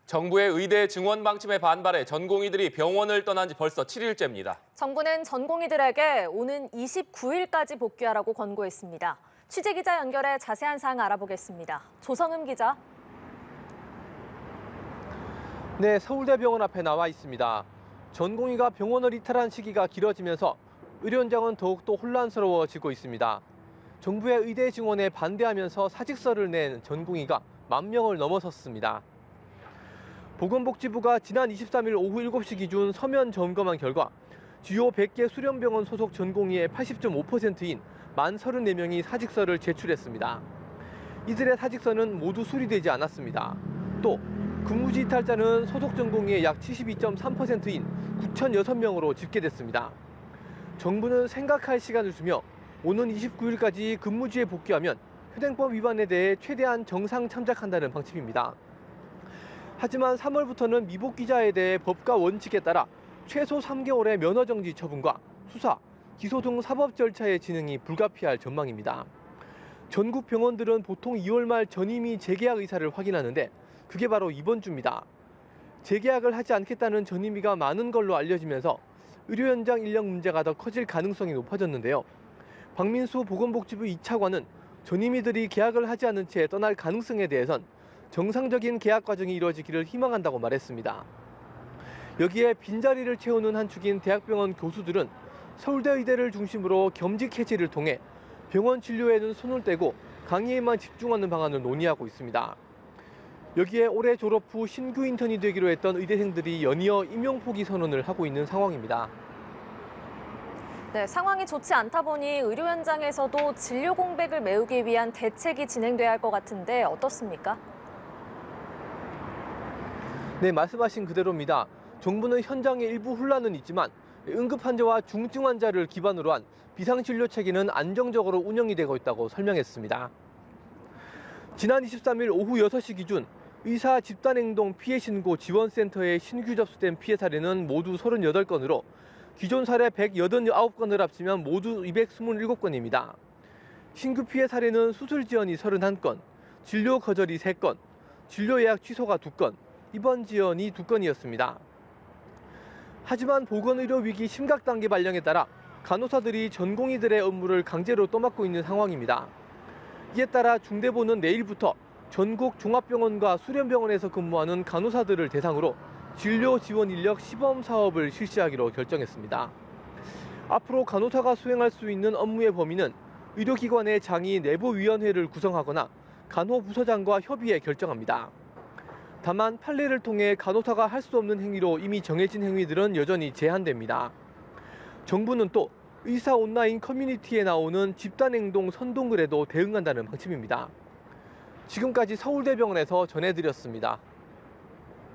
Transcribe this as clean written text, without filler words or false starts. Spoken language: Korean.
정부의 의대 증원 방침에 반발해 전공의들이 병원을 떠난 지 벌써 7일째입니다. 정부는 전공의들에게 오는 29일까지 복귀하라고 권고했습니다. 취재기자 연결해 자세한 사항 알아보겠습니다. 조성음 기자. 네, 서울대병원 앞에 나와 있습니다. 전공의가 병원을 이탈한 시기가 길어지면서 의료 현장은 더욱더 혼란스러워지고 있습니다. 정부의 의대 증원에 반대하면서 사직서를 낸 전공의가 10,000명을 넘어섰습니다. 보건복지부가 지난 23일 오후 7시 기준 서면 점검한 결과 주요 100개 수련병원 소속 전공의의 80.5%인 1034명이 사직서를 제출했습니다. 이들의 사직서는 모두 수리되지 않았습니다. 또 근무지 이탈자는 소속 전공의의 약 72.3%인 9,006명으로 집계됐습니다. 정부는 생각할 시간을 주며 오는 29일까지 근무지에 복귀하면 현행법 위반에 대해 최대한 정상 참작한다는 방침입니다. 하지만 3월부터는 미복귀자에 대해 법과 원칙에 따라 최소 3개월의 면허정지 처분과 수사, 기소 등 사법 절차의 진행이 불가피할 전망입니다. 전국 병원들은 보통 2월 말 전임의 재계약 의사를 확인하는데 그게 바로 이번 주입니다. 재계약을 하지 않겠다는 전임의가 많은 걸로 알려지면서 의료 현장 인력 문제가 더 커질 가능성이 높아졌는데요. 박민수 보건복지부 2차관은 전임의들이 계약을 하지 않은 채 떠날 가능성에 대해선 정상적인 계약 과정이 이루어지기를 희망한다고 말했습니다. 여기에 빈자리를 채우는 한 축인 대학병원 교수들은 서울대 의대를 중심으로 겸직 해지를 통해 병원 진료에는 손을 떼고 강의에만 집중하는 방안을 논의하고 있습니다. 여기에 올해 졸업 후 신규 인턴이 되기로 했던 의대생들이 연이어 임용 포기 선언을 하고 있는 상황입니다. 네, 상황이 좋지 않다 보니 의료 현장에서도 진료 공백을 메우기 위한 대책이 진행돼야 할 것 같은데 어떻습니까? 네, 말씀하신 그대로입니다. 정부는 현장의 일부 혼란은 있지만 응급 환자와 중증 환자를 기반으로 한 비상진료 체계는 안정적으로 운영이 되고 있다고 설명했습니다. 지난 23일 오후 6시 기준 의사 집단행동 피해 신고 지원센터에 신규 접수된 피해 사례는 모두 38건으로 기존 사례 189건을 합치면 모두 227건입니다. 신규 피해 사례는 수술 지연이 31건, 진료 거절이 3건, 진료 예약 취소가 2건, 입원 지연이 2건이었습니다. 하지만 보건의료 위기 심각 단계 발령에 따라 간호사들이 전공의들의 업무를 강제로 떠맡고 있는 상황입니다. 이에 따라 중대본은 내일부터 전국 종합병원과 수련병원에서 근무하는 간호사들을 대상으로 진료 지원 인력 시범 사업을 실시하기로 결정했습니다. 앞으로 간호사가 수행할 수 있는 업무의 범위는 의료기관의 장이 내부위원회를 구성하거나 간호부서장과 협의해 결정합니다. 다만 판례를 통해 간호사가 할 수 없는 행위로 이미 정해진 행위들은 여전히 제한됩니다. 정부는 또 의사 온라인 커뮤니티에 나오는 집단행동 선동글에도 대응한다는 방침입니다. 지금까지 서울대병원에서 전해드렸습니다.